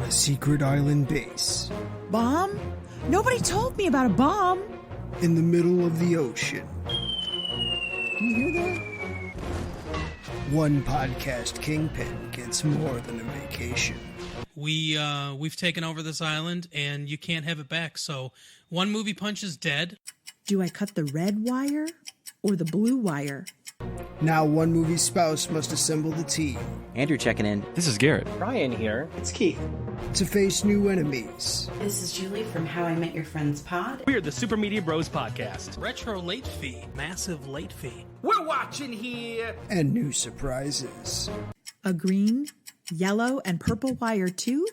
a secret island base. Bomb? Nobody told me about a bomb. In the middle of the ocean. Do you hear that? One podcast kingpin gets more than a vacation. We've taken over this island, and you can't have it back, so one movie punch is dead. Do I cut the red wire or the blue wire? Now one movie spouse must assemble the team. Andrew checking in. This is Garrett. Ryan here. It's Keith. To face new enemies. This is Julie from How I Met Your Friends pod. We're the Super Media Bros podcast. Retro late fee. Massive late fee. We're watching here. And new surprises. A green, yellow, and purple wire too?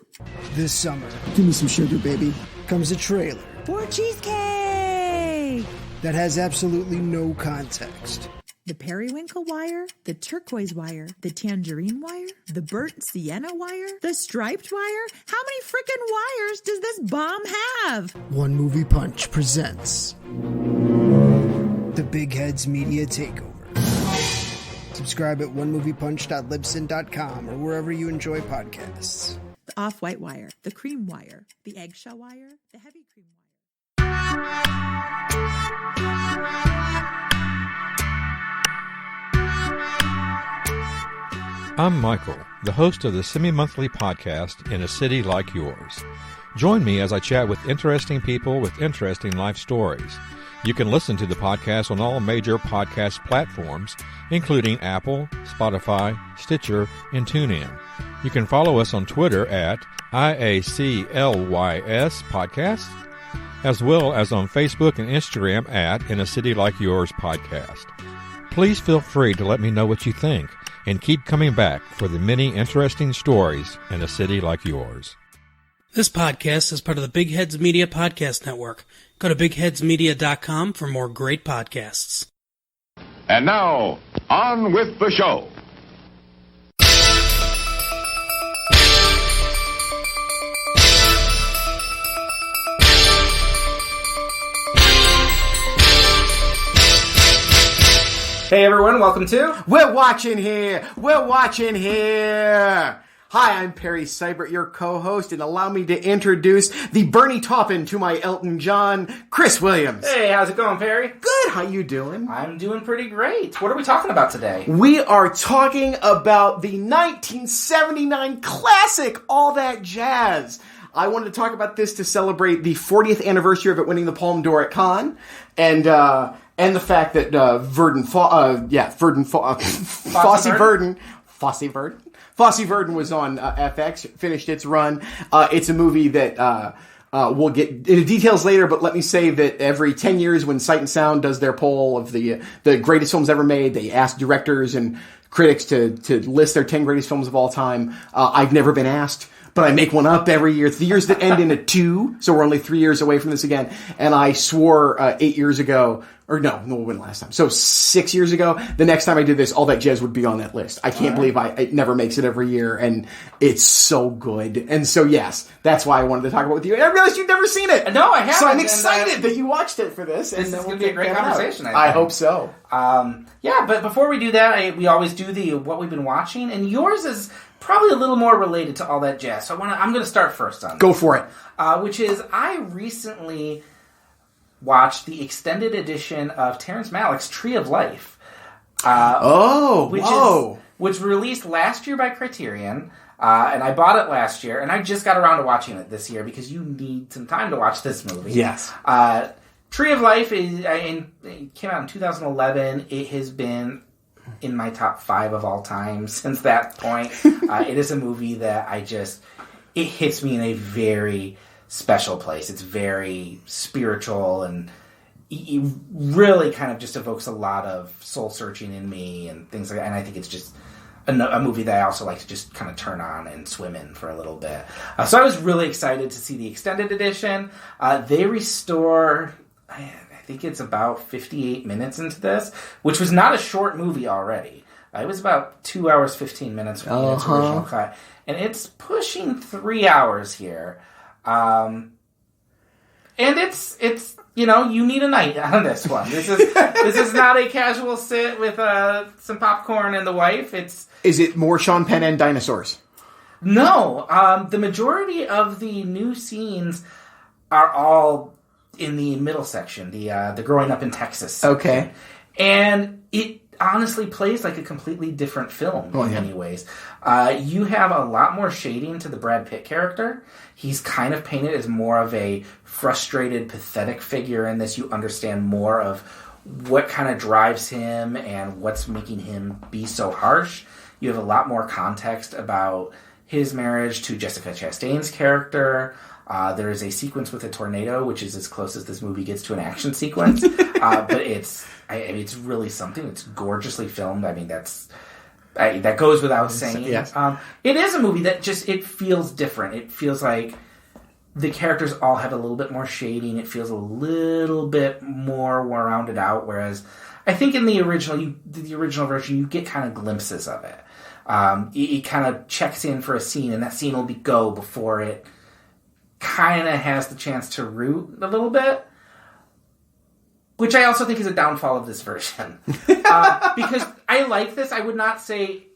This summer, give me some sugar, baby, comes a trailer. For cheesecake! That has absolutely no context. The periwinkle wire, the turquoise wire, the tangerine wire, the burnt sienna wire, the striped wire. How many frickin' wires does this bomb have? One Movie Punch presents the Big Heads Media Takeover. Subscribe at onemoviepunch.libsyn.com or wherever you enjoy podcasts. The off-white wire, the cream wire, the eggshell wire, the heavy cream wire. I'm Michael, the host of the semi-monthly podcast In a City Like Yours. Join me as I chat with interesting people with interesting life stories. You can listen to the podcast on all major podcast platforms, including Apple, Spotify, Stitcher, and TuneIn. You can follow us on Twitter at IACLYS Podcast, as well as on Facebook and Instagram at In a City Like Yours Podcast. Please feel free to let me know what you think, and keep coming back for the many interesting stories in a city like yours. This podcast is part of the Big Heads Media Podcast Network. Go to bigheadsmedia.com for more great podcasts. And now, on with the show. Hey everyone, welcome to We're Watching Here. We're Watching Here. Hi, I'm Perry Seibert, your co-host, and allow me to introduce the Bernie Taupin to my Elton John, Chris Williams. Hey, how's it going, Perry? Good, how you doing? I'm doing pretty great. What are we talking about today? We are talking about the 1979 classic, All That Jazz. I wanted to talk about this to celebrate the 40th anniversary of it winning the Palme d'Or at Cannes, and the fact that Fosse Verdon was on FX, finished its run. It's a movie that we'll get into details later, but let me say that every 10 years when Sight and Sound does their poll of the greatest films ever made, they ask directors and critics to list their 10 greatest films of all time. I've never been asked, but I make one up every year. It's the years that end in a 2, so we're only 3 years away from this again. And I swore 8 years ago, or no, it wasn't last time. So 6 years ago, the next time I did this, All That Jazz would be on that list. I can't believe it never makes it every year, and it's so good. And so yes, that's why I wanted to talk about it with you. And I realized you've never seen it. No, I haven't. So I'm excited that you watched it for this. This is going to be a great conversation, I hope so. Yeah, but before we do that, we always do the what we've been watching, and yours is probably a little more related to All That Jazz. So I'm going to start first on this. Go for it. Which is, I recently watched the extended edition of Terrence Malick's Tree of Life. Which released last year by Criterion, and I bought it last year, and I just got around to watching it this year because you need some time to watch this movie. Yes. Tree of Life it came out in 2011. It has been in my top 5 of all time since that point. It is a movie that it hits me in a very special place. It's very spiritual, and it really kind of just evokes a lot of soul searching in me and things like that. And I think it's just a movie that I also like to just kind of turn on and swim in for a little bit. So I was really excited to see the extended edition. They restore, I think it's about 58 minutes into this, which was not a short movie already. It was about 2 hours, 15 minutes from its original cut. And it's pushing 3 hours here. And it's you need a night on this one. This is not a casual sit with some popcorn and the wife. Is it more Sean Penn and dinosaurs? No, the majority of the new scenes are all in the middle section, the growing up in Texas section. Okay. And it honestly plays like a completely different film in many ways. You have a lot more shading to the Brad Pitt character. He's kind of painted as more of a frustrated, pathetic figure in this. You understand more of what kind of drives him and what's making him be so harsh. You have a lot more context about his marriage to Jessica Chastain's character. There is a sequence with a tornado, which is as close as this movie gets to an action sequence. But it's really something. It's gorgeously filmed. I mean, that goes without saying. Yes. It is a movie that it feels different. It feels like the characters all have a little bit more shading. It feels a little bit more rounded out. Whereas I think in the original version, you get kind of glimpses of it. It kind of checks in for a scene, and that scene will go before it kind of has the chance to root a little bit, which I also think is a downfall of this version. Because I like this. I would not say...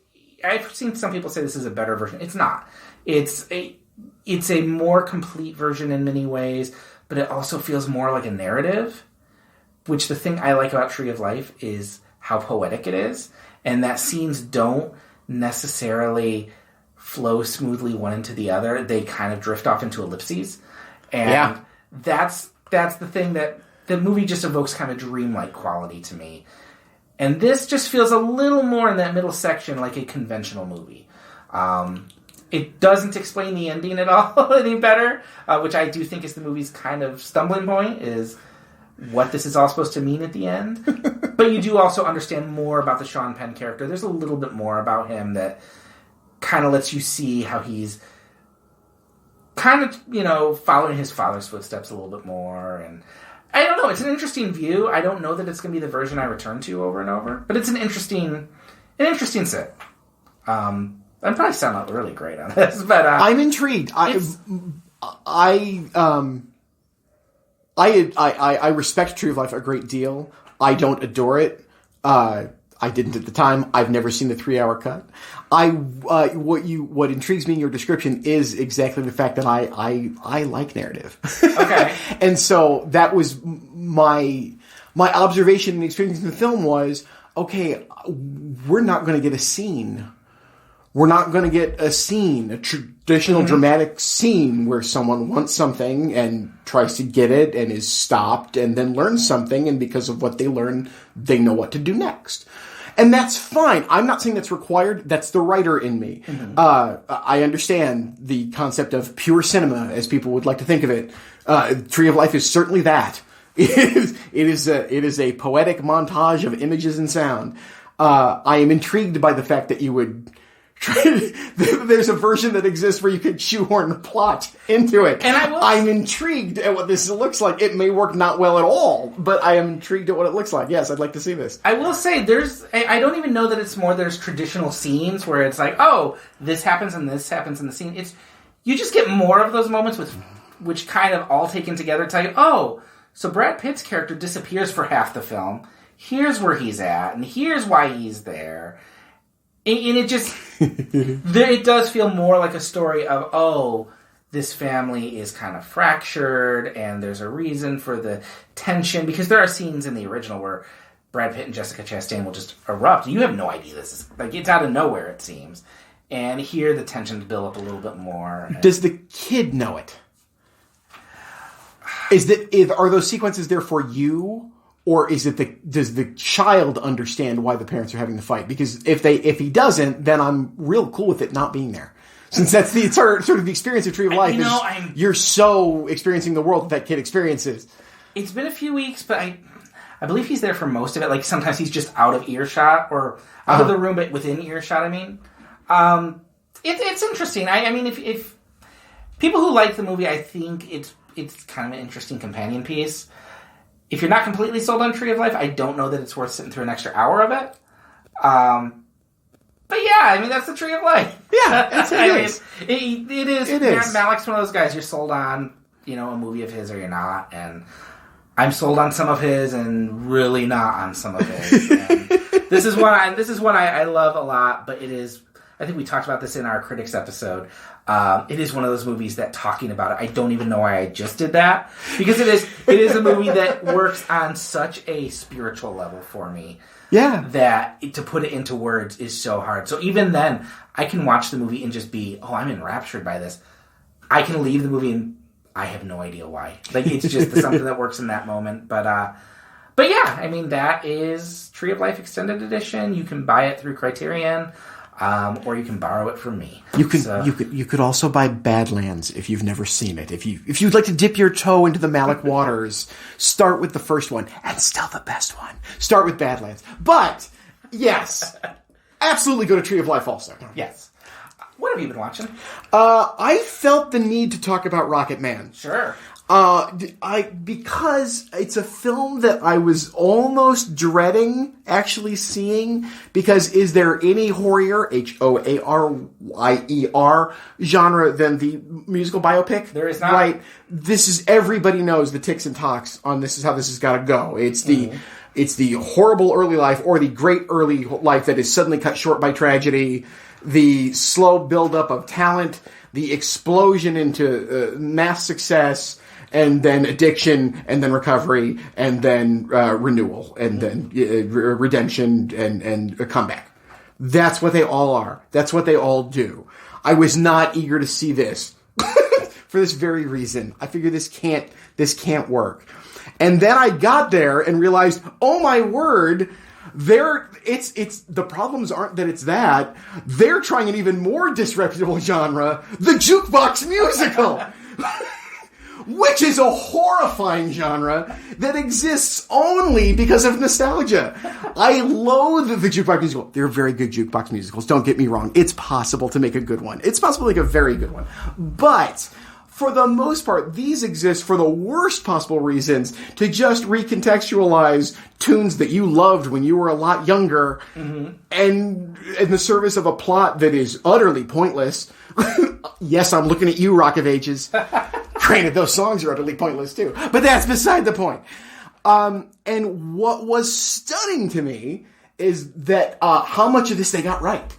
I've seen some people say this is a better version. It's not. It's a more complete version in many ways, but it also feels more like a narrative, which the thing I like about Tree of Life is how poetic it is, and that scenes don't necessarily flow smoothly one into the other. They kind of drift off into ellipses. And that's the thing that the movie just evokes kind of dreamlike quality to me. And this just feels a little more in that middle section like a conventional movie. It doesn't explain the ending at all any better, which I do think is the movie's kind of stumbling point, is what this is all supposed to mean at the end. But you do also understand more about the Sean Penn character. There's a little bit more about him that kind of lets you see how he's kind of, following his father's footsteps a little bit more. And I don't know, it's an interesting view. I don't know that it's going to be the version I return to over and over, but it's an interesting sit. I'm probably sounding really great on this, but I'm intrigued. I respect Tree of Life a great deal. I don't adore it. I didn't at the time. I've never seen the 3-hour cut. What intrigues me in your description is exactly the fact that I like narrative. Okay. And so that was my observation and experience in the film was, okay, we're not going to get a scene. We're not going to get a scene, a traditional dramatic scene where someone wants something and tries to get it and is stopped and then learns something, and because of what they learn, they know what to do next. And that's fine. I'm not saying that's required. That's the writer in me. Mm-hmm. I understand the concept of pure cinema, as people would like to think of it. Tree of Life is certainly that. It is a poetic montage of images and sound. I am intrigued by the fact that you would... There's a version that exists where you could shoehorn the plot into it. And I'm intrigued at what this looks like. It may work not well at all, but I am intrigued at what it looks like. Yes, I'd like to see this. I will say, I don't even know that it's more there's traditional scenes where it's like, oh, this happens and this happens in the scene. You just get more of those moments which kind of all taken together tell you, oh, so Brad Pitt's character disappears for half the film. Here's where he's at, and here's why he's there. And it just, it does feel more like a story of, oh, this family is kind of fractured, and there's a reason for the tension, because there are scenes in the original where Brad Pitt and Jessica Chastain will just erupt. You have no idea this is, like, it's out of nowhere, it seems. And here the tensions build up a little bit more. Does the kid know it? Are those sequences there for you? Or does the child understand why the parents are having the fight? Because if he doesn't, then I'm real cool with it not being there. Since that's the sort of the experience of Tree of Life. You're so experiencing the world that kid experiences. It's been a few weeks, but I believe he's there for most of it. Like sometimes he's just out of earshot or out of the room, but within earshot. I mean, it's interesting. I mean, if people who like the movie, I think it's kind of an interesting companion piece. If you're not completely sold on Tree of Life, I don't know that it's worth sitting through an extra hour of it. But yeah, I mean, that's the Tree of Life. Yeah, it is. It is. Malik's one of those guys you're sold on, a movie of his or you're not. And I'm sold on some of his and really not on some of his. And this is one I love a lot, but it is... I think we talked about this in our critics episode. It is one of those movies that talking about it, I don't even know why I just did that. Because it is a movie that works on such a spiritual level for me. Yeah. That to put it into words is so hard. So even then, I can watch the movie and just be, I'm enraptured by this. I can leave the movie and I have no idea why. Like, it's just something that works in that moment. But yeah, I mean, that is Tree of Life Extended Edition. You can buy it through Criterion. Or you can borrow it from me. You could also buy Badlands if you've never seen it. If you'd like to dip your toe into the Malick waters, start with the first one, and still the best one. Start with Badlands. But yes, absolutely go to Tree of Life also. Yes. What have you been watching? I felt the need to talk about Rocket Man. Sure. Because it's a film that I was almost dreading actually seeing, because is there any horror, Hoaryer genre than the musical biopic? There is not. Right. This is, everybody knows the ticks and talks on this is how this has got to go. It's the horrible early life or the great early life that is suddenly cut short by tragedy, the slow buildup of talent, the explosion into mass success, and then addiction, and then recovery, and then renewal, and then redemption, and a comeback. That's what they all are. That's what they all do. I was not eager to see this for this very reason. I figured this can't work. And then I got there and realized, oh my word, the problems aren't that it's that. They're trying an even more disreputable genre, the jukebox musical. Which is a horrifying genre that exists only because of nostalgia. I loathe the jukebox musical. They're very good jukebox musicals, don't get me wrong. It's possible to make a good one. It's possible to make a very good one. But for the most part, these exist for the worst possible reasons to just recontextualize tunes that you loved when you were a lot younger, and in the service of a plot that is utterly pointless. Yes, I'm looking at you, Rock of Ages. Granted, those songs are utterly pointless too, but that's beside the point. And what was stunning to me is that how much of this they got right.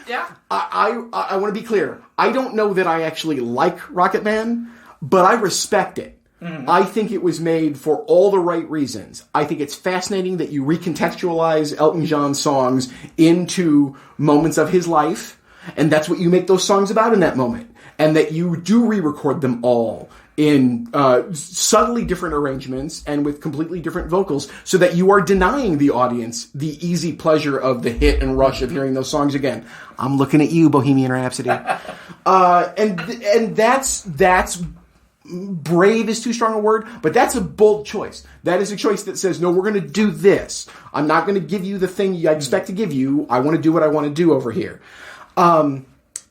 Yeah. I want to be clear. I don't know that I actually like Rocket Man, but I respect it. Mm-hmm. I think it was made for all the right reasons. I think it's fascinating that you recontextualize Elton John's songs into moments of his life, and that's what you make those songs about in that moment. And that you do re-record them all in subtly different arrangements and with completely different vocals, so that you are denying the audience the easy pleasure of the hit and rush of hearing those songs again. I'm looking at you, Bohemian Rhapsody. And that's brave is too strong a word, but that's a bold choice. That is a choice that says, no, we're going to do this. I'm not going to give you the thing I expect to give you. I want to do what I want to do over here.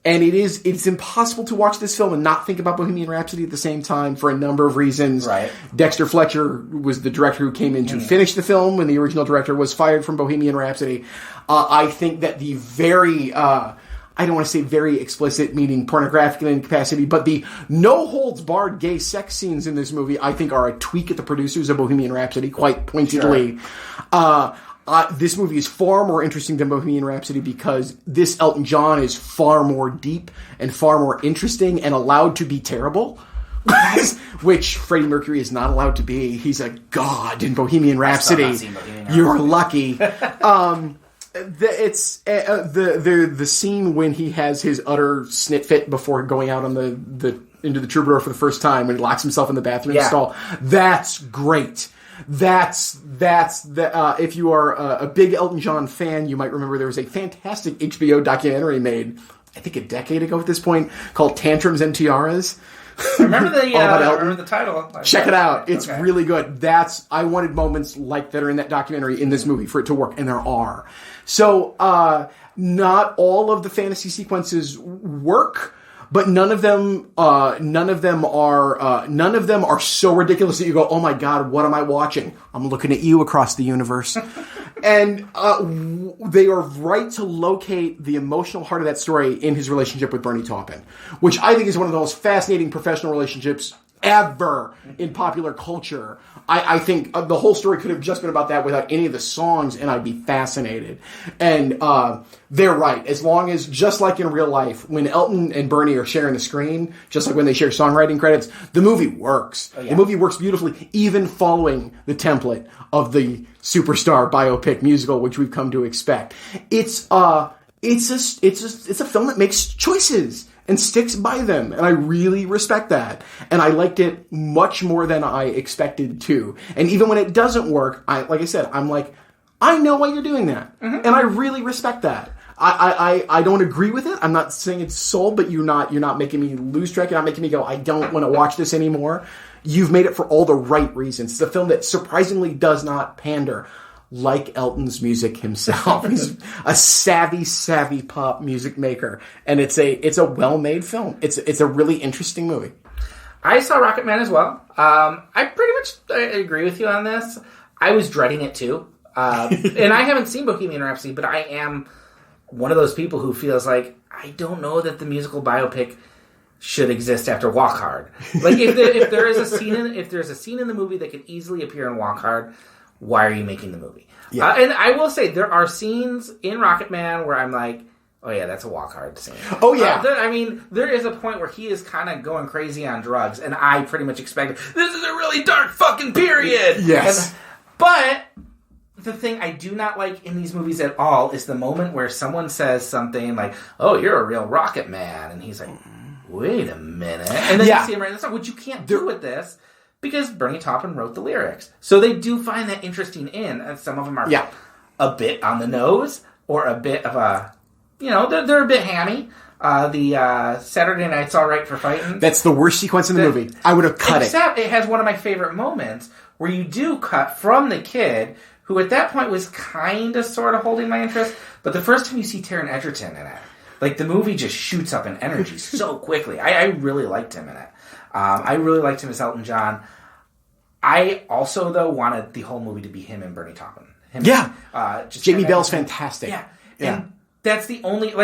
And it's impossible to watch this film and not think about Bohemian Rhapsody at the same time for a number of reasons. Right. Dexter Fletcher was the director who came in to finish the film when the original director was fired from Bohemian Rhapsody. I think that the very, I don't want to say very explicit, meaning pornographic in capacity, but the no-holds-barred gay sex scenes in this movie, I think, are a tweak at the producers of Bohemian Rhapsody, quite pointedly. Sure. This movie is far more interesting than Bohemian Rhapsody because this Elton John is far more deep and far more interesting and allowed to be terrible, which Freddie Mercury is not allowed to be. He's a god in Bohemian Rhapsody. You're lucky. It's the scene when he has his utter snit fit before going out on the into the Troubadour for the first time, when he locks himself in the bathroom stall. That's great. That's the if you are a big Elton John fan, you might remember there was a fantastic HBO documentary made, I think a decade ago at this point, called Tantrums and Tiaras. I remember the title. Check it out. It's really good. I wanted moments like that are in that documentary in this movie for it to work, and there are. So not all of the fantasy sequences work, but none of them are so ridiculous that you go, oh my god, what am I watching? I'm looking at you across the universe. And they are right to locate the emotional heart of that story in his relationship with Bernie Taupin, which I think is one of the most fascinating professional relationships forever in popular culture. I think the whole story could have just been about that without any of the songs, and I'd be fascinated. And they're right. As long as, just like in real life, when Elton and Bernie are sharing the screen, just like when they share songwriting credits, the movie works. Oh, yeah. The movie works beautifully, even following the template of the superstar biopic musical, which we've come to expect. It's a film that makes choices and sticks by them, and I really respect that. And I liked it much more than I expected to. And even when it doesn't work, like I said, I'm like, I know why you're doing that, and I really respect that. I don't agree with it. I'm not saying it's sold, but you're not making me lose track. You're not making me go, I don't want to watch this anymore. You've made it for all the right reasons. It's a film that surprisingly does not pander. Like Elton's music himself. He's a savvy pop music maker. And it's a well-made film. It's a really interesting movie. I saw Rocket Man as well. I pretty much agree with you on this. I was dreading it too. And I haven't seen Bohemian Rhapsody, but I am one of those people who feels like, I don't know that the musical biopic should exist after Walk Hard. Like, if there's a scene in the movie that could easily appear in Walk Hard, why are you making the movie? Yeah. And I will say, there are scenes in Rocket Man where I'm like, oh yeah, that's a Walk Hard scene. Oh yeah. There is a point where he is kind of going crazy on drugs, and I pretty much expected, this is a really dark fucking period! Yes. But the thing I do not like in these movies at all is the moment where someone says something like, oh, you're a real Rocket Man, and he's like, wait a minute. And then you see him writing the song, which you can't do with this. Because Bernie Taupin wrote the lyrics. So they do find that interesting and some of them are a bit on the nose, or a bit of a, they're a bit hammy. The Saturday Night's All Right for Fighting. That's the worst sequence in the movie. I would have cut Except it has one of my favorite moments where you do cut from the kid, who at that point was kind of sort of holding my interest, but the first time you see Taron Egerton in it, like the movie just shoots up in energy so quickly. I really liked him in it. I really liked him as Elton John. I also, though, wanted the whole movie to be him and Bernie Taupin. Jamie Bell's fantastic. Yeah. And that's the only,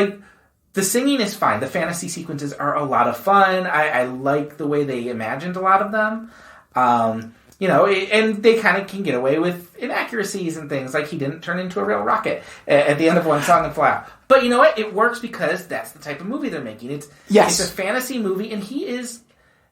the singing is fine. The fantasy sequences are a lot of fun. I like the way they imagined a lot of them. And they kind of can get away with inaccuracies and things, like he didn't turn into a real rocket at the end of one song and fly. But you know what? It works because that's the type of movie they're making. It's a fantasy movie, and he is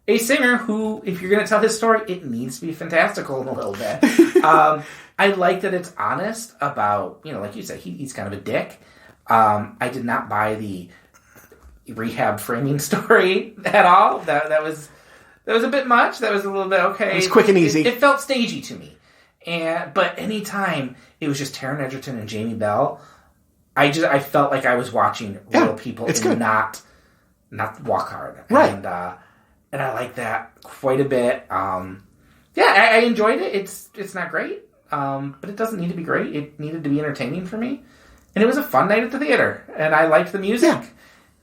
a singer who, if you're going to tell his story, it needs to be fantastical in a little bit. I like that it's honest about, like you said, he's kind of a dick. I did not buy the rehab framing story at all. That was a bit much. That was a little bit, okay. It was quick and easy. It felt stagey to me. But anytime it was just Taron Egerton and Jamie Bell, I felt like I was watching real people and not Walk Hard. Right. And I like that quite a bit. I enjoyed it. It's not great, but it doesn't need to be great. It needed to be entertaining for me. And it was a fun night at the theater. And I liked the music. Yeah.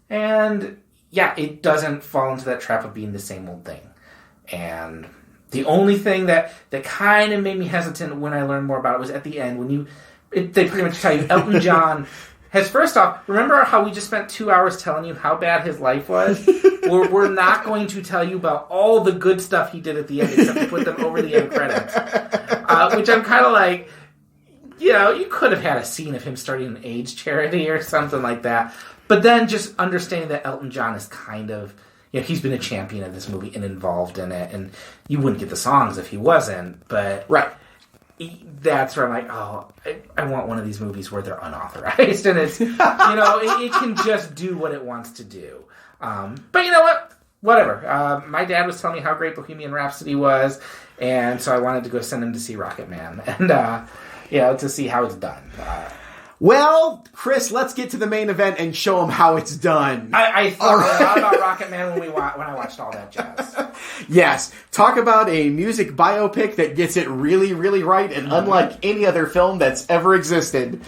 And, it doesn't fall into that trap of being the same old thing. And the only thing that kind of made me hesitant when I learned more about it was at the end, when they pretty much tell you Elton John has, first off, remember how we just spent 2 hours telling you how bad his life was? We're not going to tell you about all the good stuff he did at the end, except to put them over the end credits. Which I'm kind of like, you could have had a scene of him starting an AIDS charity or something like that. But then just understanding that Elton John is kind of, he's been a champion of this movie and involved in it, and you wouldn't get the songs if he wasn't, but right. That's where I'm like, oh, I want one of these movies where they're unauthorized, and it's, it can just do what it wants to do. But you know what? Whatever. My dad was telling me how great Bohemian Rhapsody was, and so I wanted to go send him to see Rocket Man, and, to see how it's done. Well, Chris, let's get to the main event and show them how it's done. I thought a lot about Rocket Man when I watched all that jazz. Yes. Talk about a music biopic that gets it really, really right, and unlike any other film that's ever existed.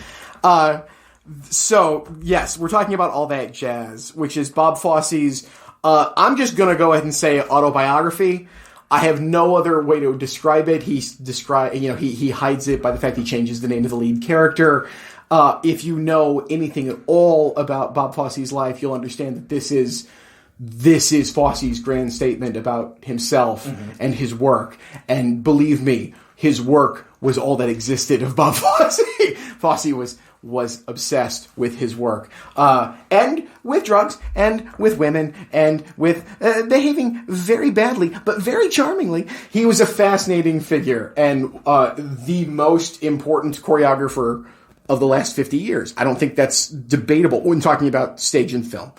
So, yes, we're talking about All That Jazz, which is Bob Fosse's, I'm just going to go ahead and say autobiography. I have no other way to describe it. He hides it by the fact he changes the name of the lead character. If you know anything at all about Bob Fosse's life, you'll understand that this is this is Fosse's grand statement about himself and his work. And believe me, his work was all that existed of Bob Fosse. Fosse was obsessed with his work. And with drugs, and with women, and with behaving very badly, but very charmingly. He was a fascinating figure, and the most important choreographer of the last 50 years. I don't think that's debatable when talking about stage and film.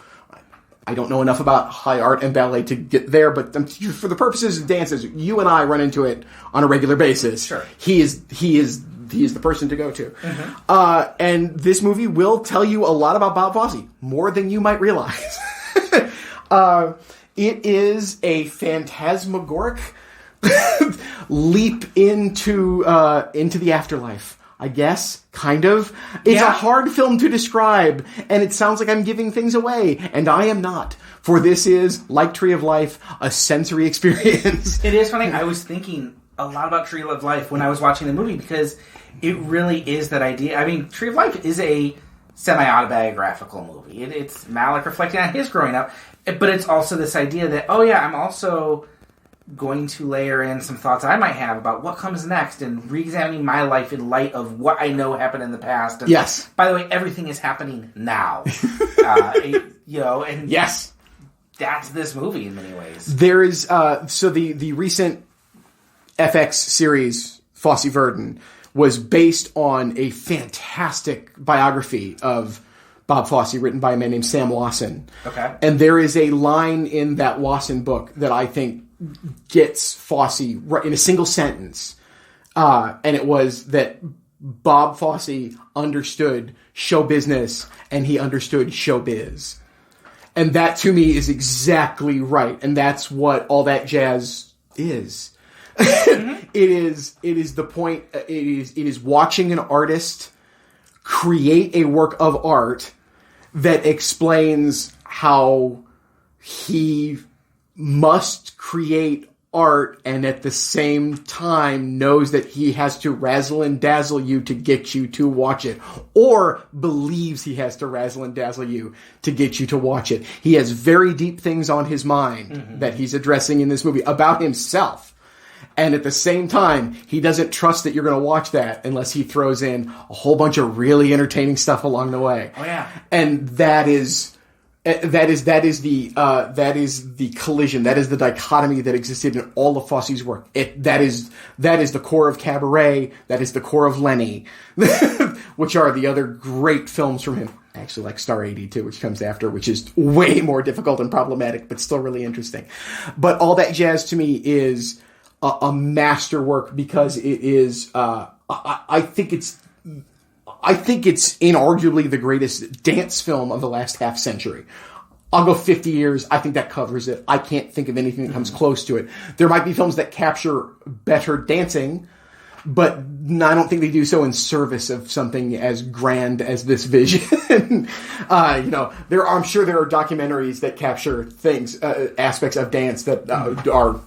I don't know enough about high art and ballet to get there, but for the purposes of dances, you and I run into it on a regular basis. Sure. He is the person to go to. And this movie will tell you a lot about Bob Fosse, more than you might realize. It is a phantasmagoric leap into the afterlife. I guess, kind of. It's a hard film to describe, and it sounds like I'm giving things away, and I am not. For this is, like Tree of Life, a sensory experience. It is funny. I was thinking a lot about Tree of Life when I was watching the movie, because it really is that idea. I mean, Tree of Life is a semi-autobiographical movie. It's Malick reflecting on his growing up, but it's also this idea that, oh yeah, I'm also going to layer in some thoughts I might have about what comes next and re-examining my life in light of what I know happened in the past. And yes. By the way, everything is happening now. And yes, that's this movie in many ways. There is, so the recent FX series, Fosse Verdon, was based on a fantastic biography of Bob Fosse, written by a man named Sam Wasson. Okay. And there is a line in that Wasson book that I think gets Fosse right in a single sentence. And it was that Bob Fosse understood show business and he understood showbiz. And that to me is exactly right. And that's what All That Jazz is. It is the point. It is watching an artist create a work of art that explains how he must create art and at the same time knows that he has to razzle and dazzle you to get you to watch it, or believes he has to razzle and dazzle you to get you to watch it. He has very deep things on his mind that he's addressing in this movie about himself. And at the same time, he doesn't trust that you're going to watch that unless he throws in a whole bunch of really entertaining stuff along the way. Oh yeah. And that is the collision. That is the dichotomy that existed in all of Fosse's work. That is the core of Cabaret. That is the core of Lenny, which are the other great films from him. Actually, like Star 82, which comes after, which is way more difficult and problematic, but still really interesting. But All That Jazz to me is a masterwork because it is. I think it's inarguably the greatest dance film of the last half century. I'll go 50 years. I think that covers it. I can't think of anything that comes close to it. There might be films that capture better dancing, but I don't think they do so in service of something as grand as this vision. I'm sure there are documentaries that capture things, aspects of dance that are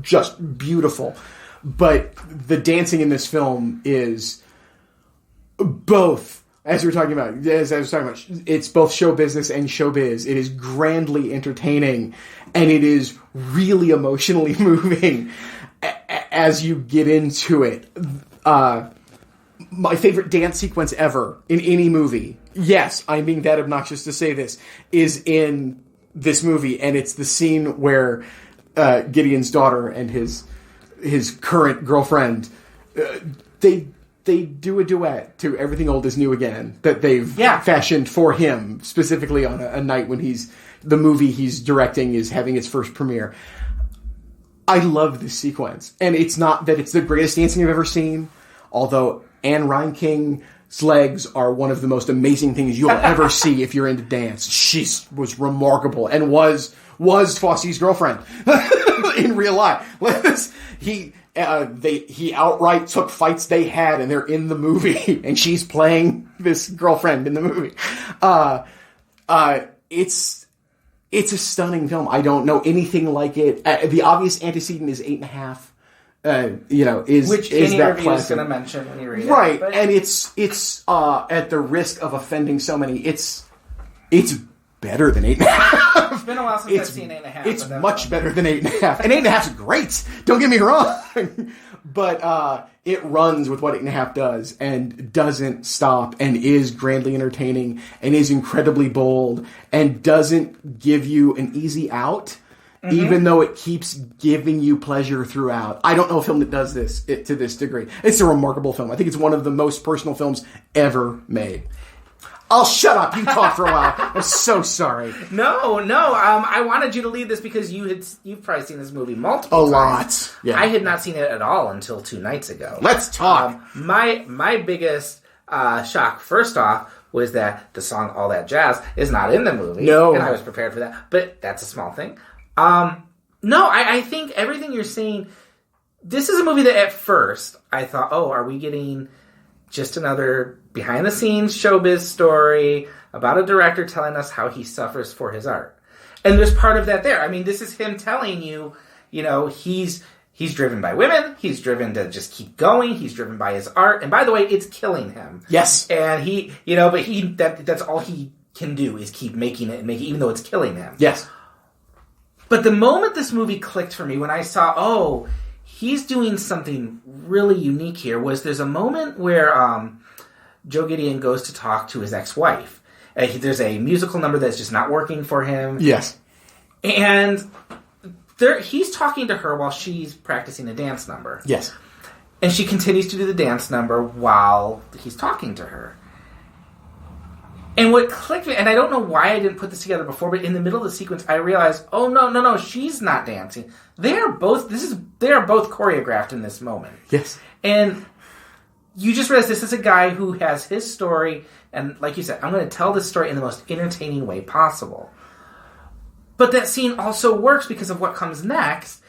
just beautiful. But the dancing in this film is both, as I was talking about, it's both show business and showbiz. It is grandly entertaining, and it is really emotionally moving as you get into it. My favorite dance sequence ever in any movie, yes, I'm being that obnoxious to say this, is in this movie, and it's the scene where Gideon's daughter and his current girlfriend, they do a duet to Everything Old Is New Again that they've fashioned for him, specifically on a night when the movie he's directing is having its first premiere. I love this sequence. And it's not that it's the greatest dancing I've ever seen, although Anne Reinking legs are one of the most amazing things you'll ever see if you're into dance. She was remarkable and was Fosse's girlfriend in real life. He outright took fights they had, and they're in the movie, and she's playing this girlfriend in the movie. It's a stunning film. I don't know anything like it. The obvious antecedent is 8.5. Which any review is going to mention when you read it. Right, and it's at the risk of offending so many. It's better than 8.5. 8.5. It's been a while since I've seen 8.5. It's much better than 8.5. And 8.5 is great. Don't get me wrong. But it runs with what 8.5 does and doesn't stop and is grandly entertaining and is incredibly bold and doesn't give you an easy out, even though it keeps giving you pleasure throughout. I don't know a film that does this to this degree. It's a remarkable film. I think it's one of the most personal films ever made. I'll shut up. You talk for a while. I'm so sorry. No. I wanted you to lead this because you've probably seen this movie multiple times. A lot. Yeah. I had not seen it at all until 2 nights ago. Let's talk. My biggest shock, first off, was that the song "All That Jazz" is not in the movie. No, and I was prepared for that, but that's a small thing. No, I think everything you're saying. This is a movie that at first I thought, oh, are we getting just another behind-the-scenes showbiz story about a director telling us how he suffers for his art? And there's part of that there. I mean, this is him telling you, he's driven by women. He's driven to just keep going. He's driven by his art. And by the way, it's killing him. Yes. And that's all he can do is keep making it, even though it's killing him. Yes. But the moment this movie clicked for me, when I saw, he's doing something really unique here, was there's a moment where Joe Gideon goes to talk to his ex-wife. There's a musical number that's just not working for him. Yes. And he's talking to her while she's practicing a dance number. Yes. And she continues to do the dance number while he's talking to her. And what clicked me, and I don't know why I didn't put this together before, but in the middle of the sequence, I realized, oh, no, she's not dancing. They are both choreographed in this moment. Yes. And you just realize this is a guy who has his story, and like you said, I'm going to tell this story in the most entertaining way possible. But that scene also works because of what comes next.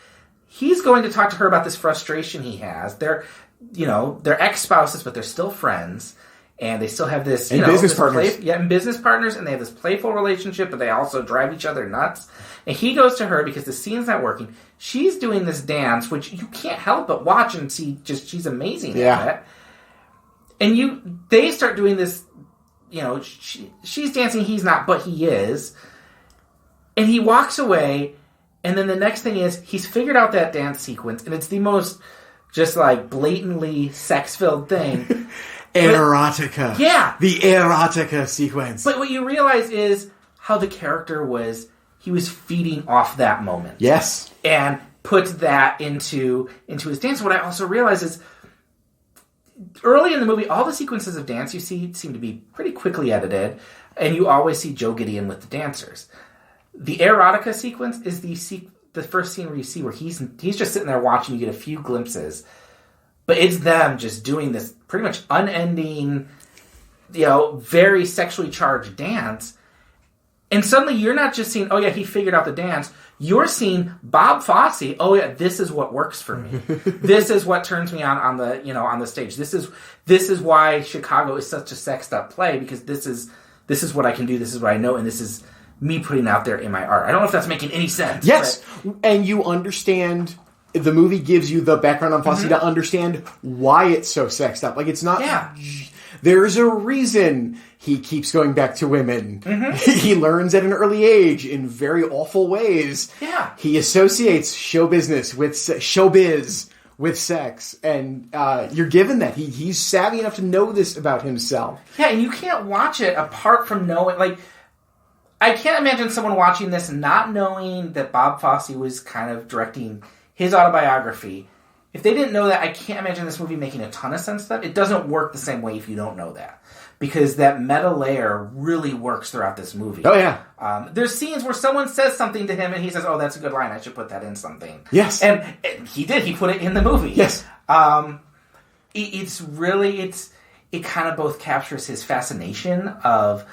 He's going to talk to her about this frustration he has. They're ex-spouses, but they're still friends. And they still have this, business partners. And business partners, and they have this playful relationship, but they also drive each other nuts. And he goes to her because the scene's not working. She's doing this dance, which you can't help but watch and see. She's amazing at it. And they start doing this. She's dancing, he's not, but he is. And he walks away, and then the next thing is he's figured out that dance sequence, and it's the most just like blatantly sex-filled thing. Erotica. Yeah. The erotica sequence. But what you realize is how the character he was feeding off that moment. Yes. And put that into his dance. What I also realize is early in the movie, all the sequences of dance you see seem to be pretty quickly edited, and you always see Joe Gideon with the dancers. The erotica sequence is the first scene where you see where he's just sitting there watching. You get a few glimpses. But it's them just doing this pretty much unending, very sexually charged dance. And suddenly you're not just seeing, oh yeah, he figured out the dance. You're seeing Bob Fosse, oh yeah, this is what works for me. This is what turns me on the stage. This is why Chicago is such a sexed up play, because this is what I can do, this is what I know, and this is me putting out there in my art. I don't know if that's making any sense. Yes, and you understand. The movie gives you the background on Fosse to understand why it's so sexed up. Like, it's not... Yeah. There's a reason he keeps going back to women. He learns at an early age in very awful ways. Yeah. He associates showbiz with sex. And you're given that. He's savvy enough to know this about himself. Yeah, and you can't watch it apart from knowing... Like, I can't imagine someone watching this not knowing that Bob Fosse was kind of directing his autobiography. If they didn't know that, I can't imagine this movie making a ton of sense to them. It doesn't work the same way if you don't know that. Because that meta layer really works throughout this movie. Oh, yeah. There's scenes where someone says something to him and he says, oh, that's a good line, I should put that in something. Yes. And he did. He put it in the movie. Yes. It kind of both captures his fascination of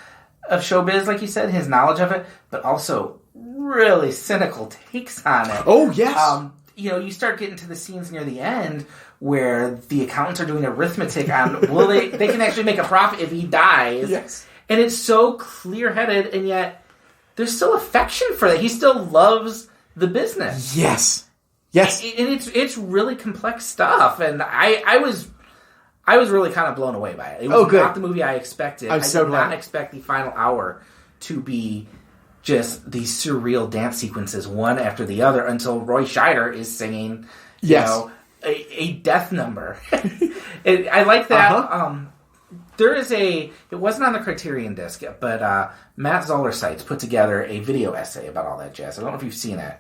showbiz, like you said, his knowledge of it, but also really cynical takes on it. Oh, yes. You start getting to the scenes near the end where the accountants are doing arithmetic on they can actually make a profit if he dies. Yes. And it's so clear-headed, and yet there's still affection for that. He still loves the business. Yes. Yes. And it's really complex stuff, and I was really kind of blown away by it. It was good. not the movie I expected. I'm so glad. I did not expect the final hour to be just these surreal dance sequences, one after the other, until Roy Scheider is singing, a death number. I like that. There is it wasn't on the Criterion disc, but Matt Zoller put together a video essay about all that jazz. I don't know if you've seen it.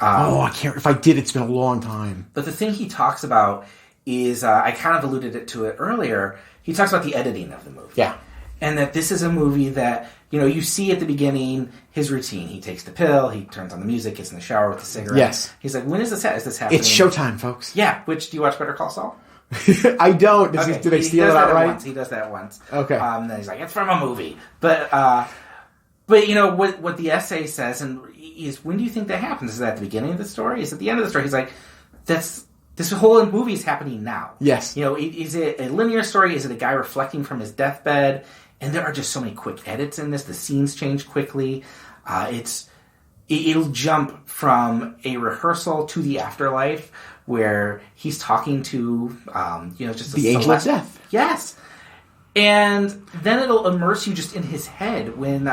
I can't. If I did, it's been a long time. But the thing he talks about is, I kind of alluded to it earlier, he talks about the editing of the movie. Yeah. And that this is a movie that, you see at the beginning his routine. He takes the pill, he turns on the music, gets in the shower with the cigarette. Yes. He's like, when is this happening? It's showtime, folks. Yeah. Do you watch Better Call Saul? I don't. Do they steal it outright? He does that once. Okay. Then he's like, it's from a movie. But what the essay says is, when do you think that happens? Is it at the beginning of the story? Is it at the end of the story? He's like, this whole movie is happening now. Yes. Is it a linear story? Is it a guy reflecting from his deathbed? And there are just so many quick edits in this. The scenes change quickly. It'll jump from a rehearsal to the afterlife, where he's talking to, just the angel of death. Yes. And then it'll immerse you just in his head when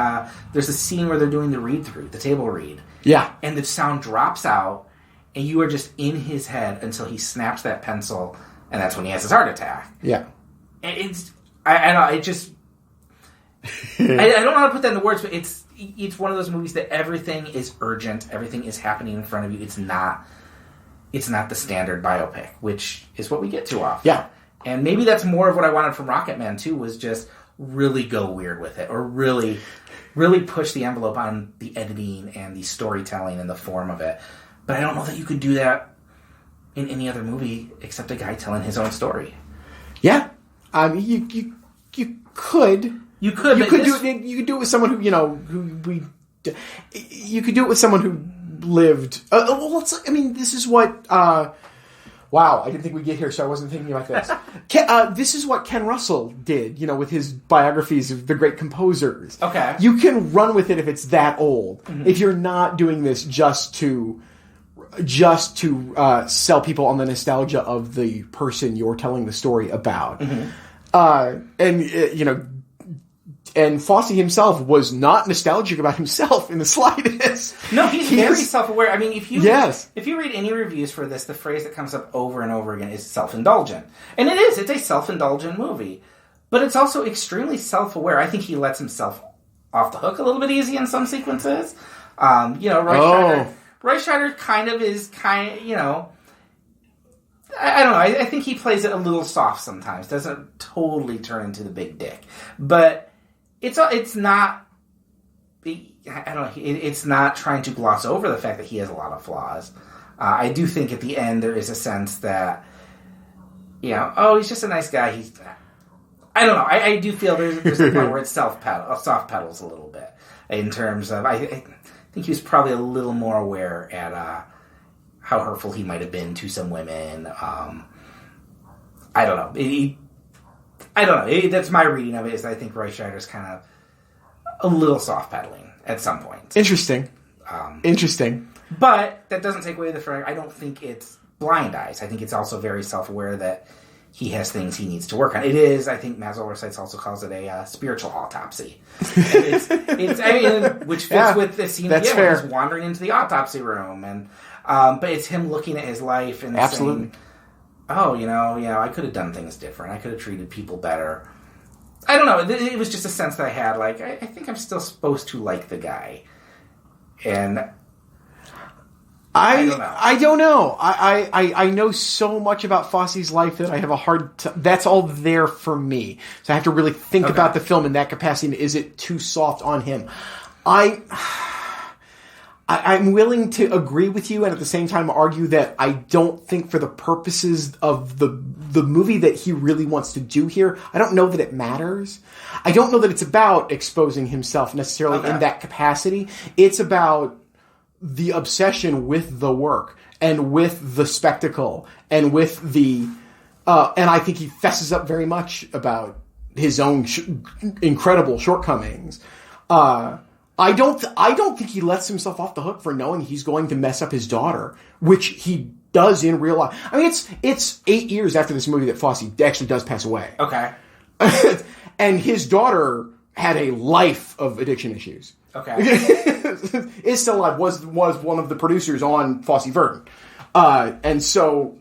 there's a scene where they're doing the read-through, the table read. Yeah. And the sound drops out, and you are just in his head until he snaps that pencil, and that's when he has his heart attack. Yeah. And I don't know, it just... I don't know how to put that into words, but it's one of those movies that everything is urgent, everything is happening in front of you. It's not the standard biopic, which is what we get too often. Yeah. And maybe that's more of what I wanted from Rocketman too, was just really go weird with it, or really, really push the envelope on the editing and the storytelling and the form of it. But I don't know that you could do that in any other movie except a guy telling his own story. Yeah. You could. You could do it with someone you could do it with someone who lived. This is what. Wow, I didn't think we'd get here, so I wasn't thinking about this. This is what Ken Russell did, with his biographies of the great composers. Okay, you can run with it if it's that old. Mm-hmm. If you're not doing this just to sell people on the nostalgia of the person you're telling the story about, And Fosse himself was not nostalgic about himself in the slightest. No, he's very self-aware. I mean, if you read any reviews for this, the phrase that comes up over and over again is self-indulgent. And it is. It's a self-indulgent movie. But it's also extremely self-aware. I think he lets himself off the hook a little bit easy in some sequences. Roy Scheider kind of is I don't know. I think he plays it a little soft sometimes. Doesn't totally turn into the big dick. But... It's not. I don't know. It's not trying to gloss over the fact that he has a lot of flaws. I do think at the end there is a sense that, he's just a nice guy. I don't know. I do feel there's a point where it's soft pedals a little bit in terms of. I think he was probably a little more aware at how hurtful he might have been to some women. I don't know. I don't know. That's my reading of it. Is I think Roy Scheider's kind of a little soft pedaling at some point. Interesting. But that doesn't take away the fact. I don't think it's blind eyes. I think it's also very self-aware that he has things he needs to work on. It is. I think Matt Zoller also calls it a spiritual autopsy. Which fits with the scene again where he's wandering into the autopsy room, and but it's him looking at his life and saying, I could have done things different. I could have treated people better. I don't know. It was just a sense that I had, I think I'm still supposed to like the guy. And I don't know. I know so much about Fosse's life that I have a hard time. That's all there for me. So I have to really think about the film in that capacity. Is it too soft on him? I'm willing to agree with you and at the same time argue that I don't think for the purposes of the movie that he really wants to do here, I don't know that it matters. I don't know that it's about exposing himself necessarily in that capacity. It's about the obsession with the work and with the spectacle and with the... and I think he fesses up very much about his own incredible shortcomings. I don't think he lets himself off the hook for knowing he's going to mess up his daughter, which he does in real life. I mean, it's 8 years after this movie that Fosse actually does pass away. Okay. And his daughter had a life of addiction issues. Okay. Is still alive. Was one of the producers on Fosse Verdon, and so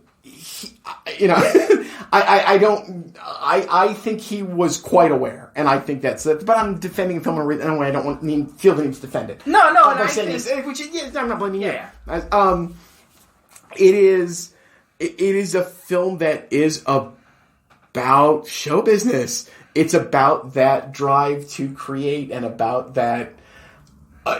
I think he was quite aware, and I think that's it. But I'm defending the film in a way I don't feel the need to defend it. No, and by saying this, I'm not blaming you. Yeah. It is a film that is about show business. It's about that drive to create and about that.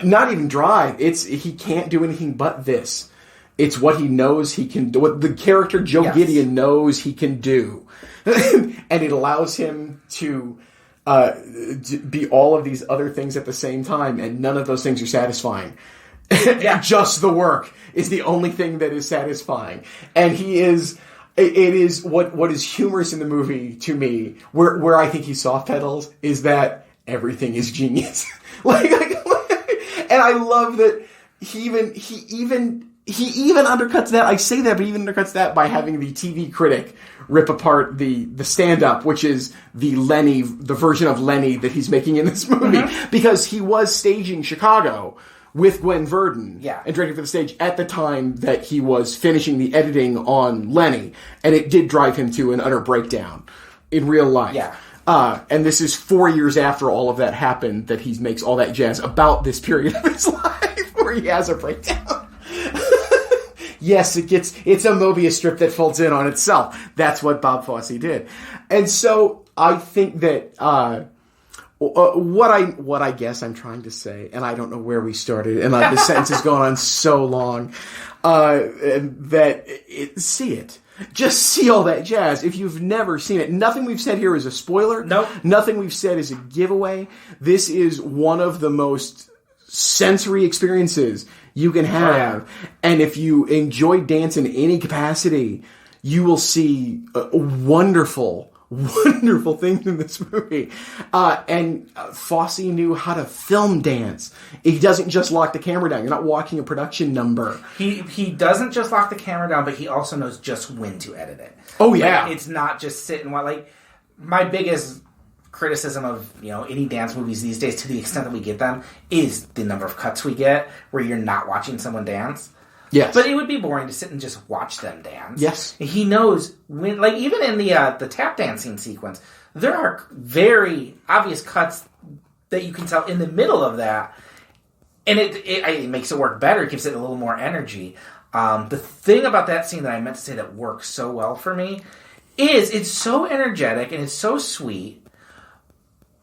Not even drive. He can't do anything but this. It's what he knows he can do. What the character Joe Gideon knows he can do. And it allows him to be all of these other things at the same time, and none of those things are satisfying. Just the work is the only thing that is satisfying. And he is... It is what is humorous in the movie to me, where I think he soft pedals, is that everything is genius. And I love that he even undercuts that. I say that, but he even undercuts that by having the TV critic rip apart the stand-up, which is the version of Lenny that he's making in this movie, because he was staging Chicago with Gwen Verdon and directing for the stage at the time that he was finishing the editing on Lenny, and it did drive him to an utter breakdown in real life. Yeah. And this is 4 years after all of that happened that he makes all that jazz about this period of his life where he has a breakdown. Yes, it's a Mobius strip that folds in on itself. That's what Bob Fosse did. And so I think that what I guess I'm trying to say, and I don't know where we started, and this sentence has gone on so long, see it. Just see all that jazz. If you've never seen it, nothing we've said here is a spoiler. Nope. Nothing we've said is a giveaway. This is one of the most sensory experiences you can have. Oh, yeah. And if you enjoy dance in any capacity, you will see wonderful things in this movie. And Fosse knew how to film dance. He doesn't just lock the camera down. You're not watching a production number. He doesn't just lock the camera down, but he also knows just when to edit it. Oh, yeah. It's not just sit and watch. Like, my biggest criticism of any dance movies these days, to the extent that we get them, is the number of cuts we get where you're not watching someone dance. Yes. But it would be boring to sit and just watch them dance. Yes. He knows when, like, even in the tap dancing sequence, there are very obvious cuts that you can tell in the middle of that. And it makes it work better. It gives it a little more energy. The thing about that scene that I meant to say that works so well for me is it's so energetic and it's so sweet,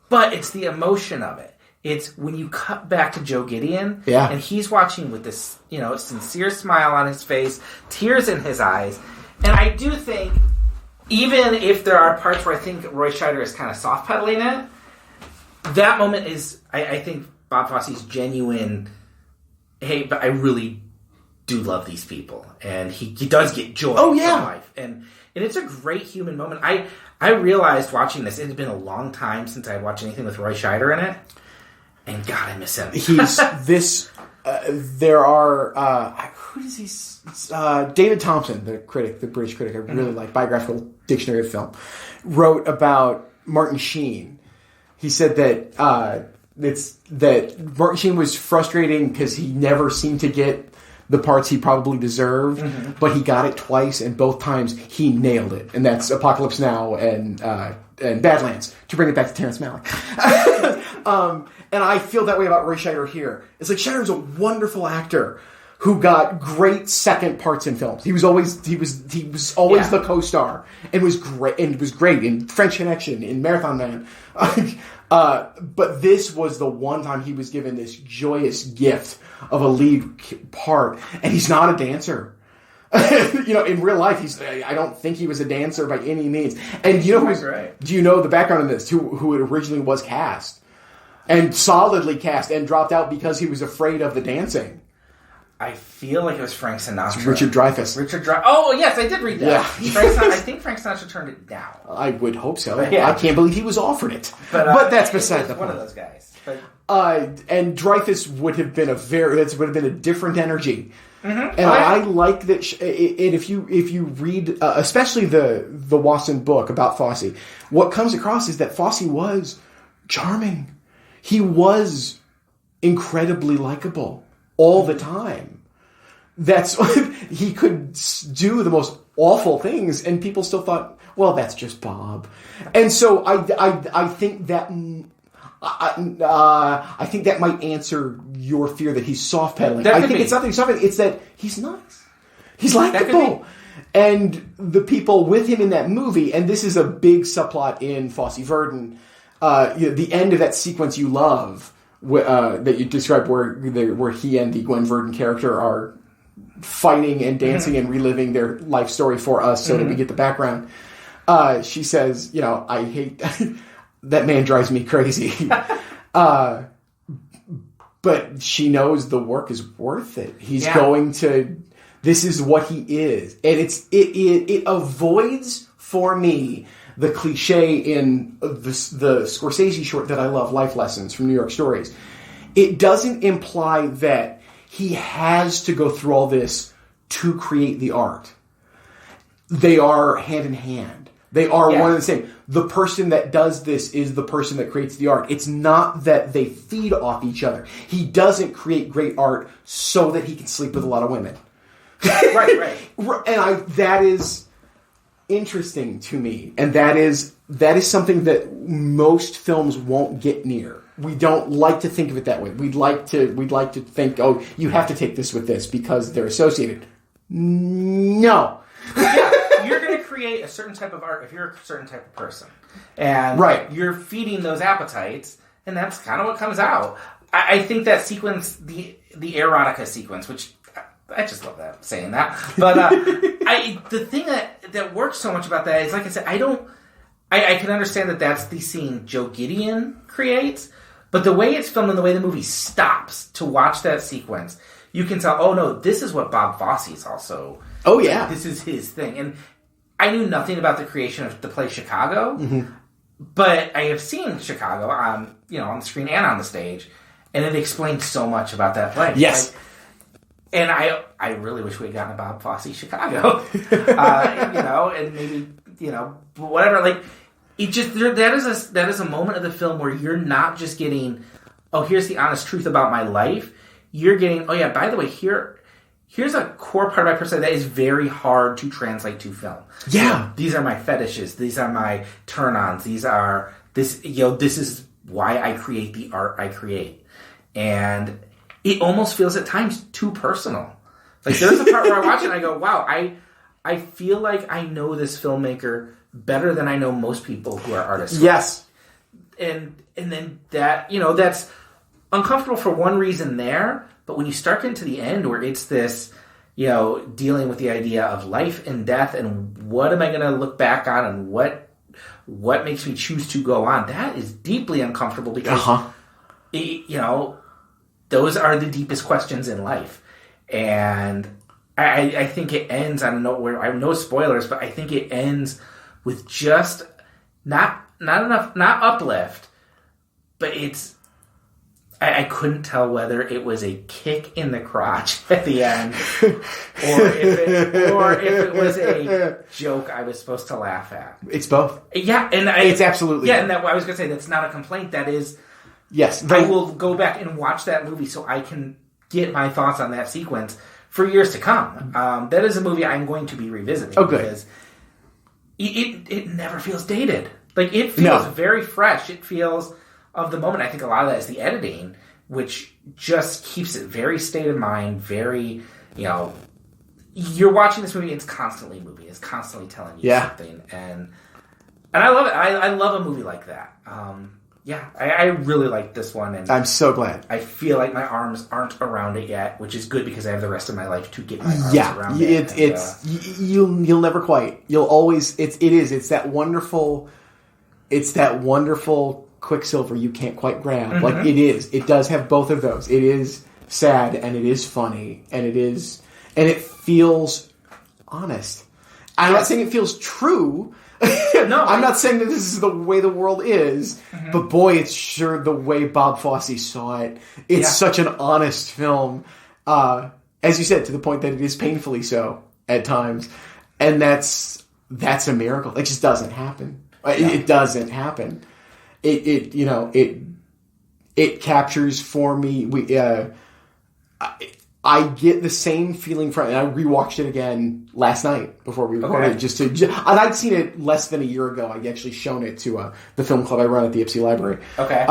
but it's the emotion of it. It's when you cut back to Joe Gideon, and he's watching with this, sincere smile on his face, tears in his eyes. And I do think, even if there are parts where I think Roy Scheider is kind of soft-pedaling it, that moment is, I think, Bob Fosse's genuine, hey, but I really do love these people. And he does get joy from life. And it's a great human moment. I realized watching this, it had been a long time since I had watched anything with Roy Scheider in it. And God, I miss him. He's this. There are who does he? David Thompson, the British critic, I really like, Biographical Dictionary of Film, wrote about Martin Sheen. He said that Martin Sheen was frustrating because he never seemed to get the parts he probably deserved, but he got it twice, and both times he nailed it. And that's Apocalypse Now and Badlands, to bring it back to Terrence Malick. And I feel that way about Roy Scheider here. It's like Scheider was a wonderful actor who got great second parts in films. He was always the co-star and was great in French Connection, in Marathon Man. But this was the one time he was given this joyous gift of a lead part, and he's not a dancer. In real life, I don't think he was a dancer by any means. And do you know the background of this? Who it originally was cast, and solidly cast, and dropped out because he was afraid of the dancing? I feel like it was Frank Sinatra. Richard Dreyfuss. Oh, yes, I did read that. Yeah. I think Frank Sinatra turned it down. I would hope so. Yeah. I can't believe he was offered it. But that's beside the point. One of those guys. But and Dreyfuss would have been a different energy. Mm-hmm. And I like that. If you read, especially the Wasson book about Fosse, what comes across is that Fosse was charming. he was incredibly likable all the time. That's he could do the most awful things, and people still thought, well, that's just Bob. And so I think that I think that might answer your fear that he's soft pedaling. I think it's nothing soft. It's that he's nice. He's likable. And the people with him in that movie, and this is a big subplot in Fosse Verdon, the end of that sequence you love, that you described where he and the Gwen Verdon character are fighting and dancing and reliving their life story for us so that we get the background. She says, I hate that man drives me crazy. But she knows the work is worth it. He's going to... This is what he is. And it avoids, for me, the cliche in the Scorsese short that I love, Life Lessons from New York Stories. It doesn't imply that he has to go through all this to create the art. They are hand in hand. They are one and the same. The person that does this is the person that creates the art. It's not that they feed off each other. He doesn't create great art so that he can sleep with a lot of women. Right. And that is interesting to me, and that is something that most films won't get near. We don't like to think of it that way. We'd like to think, oh, you have to take this with this because they're associated. No. You're going to create a certain type of art if you're a certain type of person, and you're feeding those appetites, and that's kind of what comes out. I think that sequence, the erotica sequence, which. I just love that, saying that. But the thing that works so much about that is, like I said, I can understand that that's the scene Joe Gideon creates, but the way it's filmed and the way the movie stops to watch that sequence, you can tell, oh no, this is what Bob Fosse is also. Oh yeah. This is his thing. And I knew nothing about the creation of the play Chicago, but I have seen Chicago on the screen and on the stage, and it explains so much about that play. Yes. And I really wish we had gotten a Bob Fosse Chicago, and maybe, whatever. Like, it just, that is a moment of the film where you're not just getting, oh, here's the honest truth about my life. You're getting, oh yeah, by the way, here's a core part of my personality that is very hard to translate to film. Yeah. These are my fetishes. These are my turn-ons. This is why I create the art I create. And it almost feels at times too personal. Like, there's a part where I watch it and I go, wow, I feel like I know this filmmaker better than I know most people who are artists. Yes. And then that, that's uncomfortable for one reason there, but when you start getting to the end where it's this, dealing with the idea of life and death and what am I going to look back on and what makes me choose to go on, that is deeply uncomfortable because, those are the deepest questions in life. And I think it ends, I don't know where, I have no spoilers, but I think it ends with just not enough, not uplift, but it's, I couldn't tell whether it was a kick in the crotch at the end or if it was a joke I was supposed to laugh at. It's both. Yeah. And it's absolutely. Yeah. And I was going to say, that's not a complaint. That is, yes, I will go back and watch that movie so I can get my thoughts on that sequence for years to come. That is a movie I'm going to be revisiting. Oh, good. Because it never feels dated. Like, it feels very fresh. It feels of the moment. I think a lot of that is the editing, which just keeps it very state of mind, very, you're watching this movie, it's constantly moving. It's constantly telling you something. And I love it. I love a movie like that. I really like this one, and I'm so glad. I feel like my arms aren't around it yet, which is good because I have the rest of my life to get my arms around it. You'll never quite. You'll always. It's that wonderful. It's that wonderful Quicksilver you can't quite grab. Mm-hmm. Like, it is. It does have both of those. It is sad and it is funny and it feels honest. I'm not saying it feels true. No, I'm not saying that this is the way the world is, but boy, it's sure the way Bob Fosse saw it. It's such an honest film, as you said, to the point that it is painfully so at times, and that's a miracle. It just doesn't happen. It doesn't happen. It it captures for me. I get the same feeling from it. And I rewatched it again last night before we recorded. Okay. And I'd seen it less than a year ago. I'd actually shown it to the film club I run at the Ipsy Library. Okay.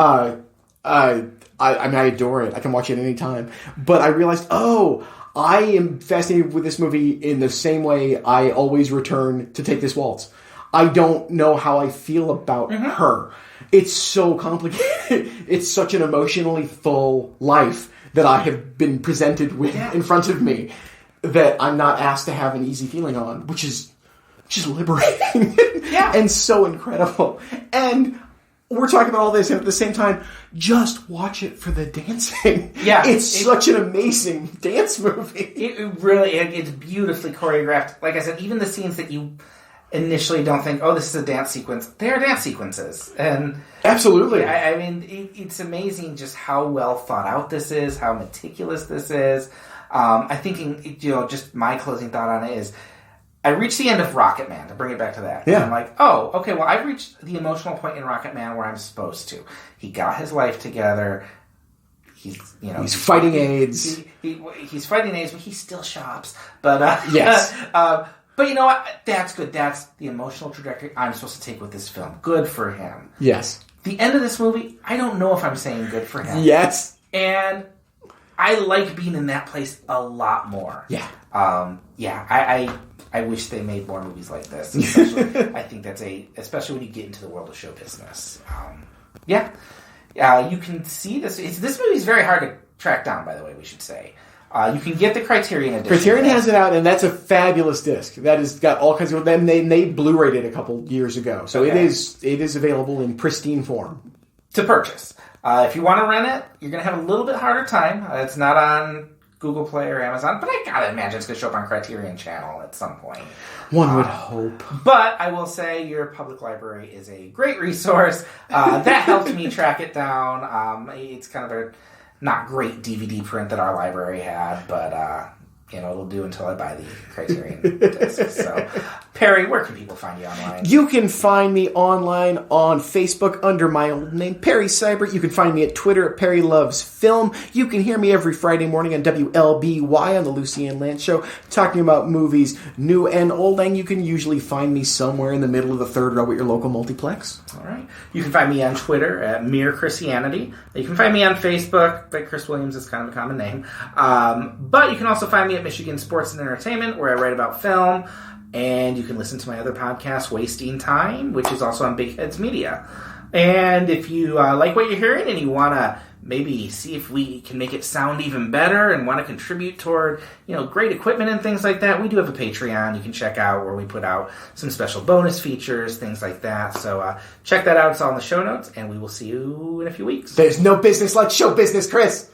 I adore it. I can watch it any time. But I realized, I am fascinated with this movie in the same way I always return to Take This Waltz. I don't know how I feel about her. It's so complicated. It's such an emotionally full life that I have been presented with in front of me that I'm not asked to have an easy feeling on, which is just liberating and so incredible. And we're talking about all this, and at the same time, just watch it for the dancing. Yeah. It's such an amazing dance movie. It really, it's beautifully choreographed. Like I said, even the scenes that you initially don't think, this is a dance sequence, they are dance sequences. And absolutely. I mean, it's amazing just how well thought out this is, how meticulous this is. I think, just my closing thought on it is, I reached the end of Rocket Man, to bring it back to that. Yeah. And I'm like, okay, well, I've reached the emotional point in Rocket Man where I'm supposed to. He got his life together. He's fighting AIDS. He's fighting AIDS, but he still shops. But yes. But you know what? That's good. That's the emotional trajectory I'm supposed to take with this film. Good for him. Yes. The end of this movie, I don't know if I'm saying good for him. Yes. And I like being in that place a lot more. Yeah. I wish they made more movies like this. Especially, I think especially when you get into the world of show business. You can see this. This movie is very hard to track down, by the way, we should say. You can get the Criterion edition. Criterion has it out, and that's a fabulous disc. That has got all kinds of... Then they Blu-rayed it a couple years ago. So it is available in pristine form. To purchase. If you want to rent it, you're going to have a little bit harder time. It's not on Google Play or Amazon, but I gotta imagine it's going to show up on Criterion Channel at some point. One would hope. But I will say your public library is a great resource. That helped me track it down. It's kind of a not great DVD print that our library had, but it'll do until I buy the Criterion disc. So, Perry, where can people find you online? You can find me online on Facebook under my old name, Perry Seibert. You can find me at Twitter at Perry Loves Film. You can hear me every Friday morning on WLBY on the Lucy Ann Lance Show, talking about movies new and old, and you can usually find me somewhere in the middle of the third row at your local multiplex. All right. You can find me on Twitter at Mere Christianity. You can find me on Facebook, but Chris Williams is kind of a common name. But you can also find me at Michigan Sports and Entertainment, where I write about film. And you can listen to my other podcast, Wasting Time, which is also on Big Heads Media. And if you like what you're hearing and you want to maybe see if we can make it sound even better and want to contribute toward, great equipment and things like that, we do have a Patreon you can check out where we put out some special bonus features, things like that. So check that out. It's all in the show notes, and we will see you in a few weeks. There's no business like show business, Chris.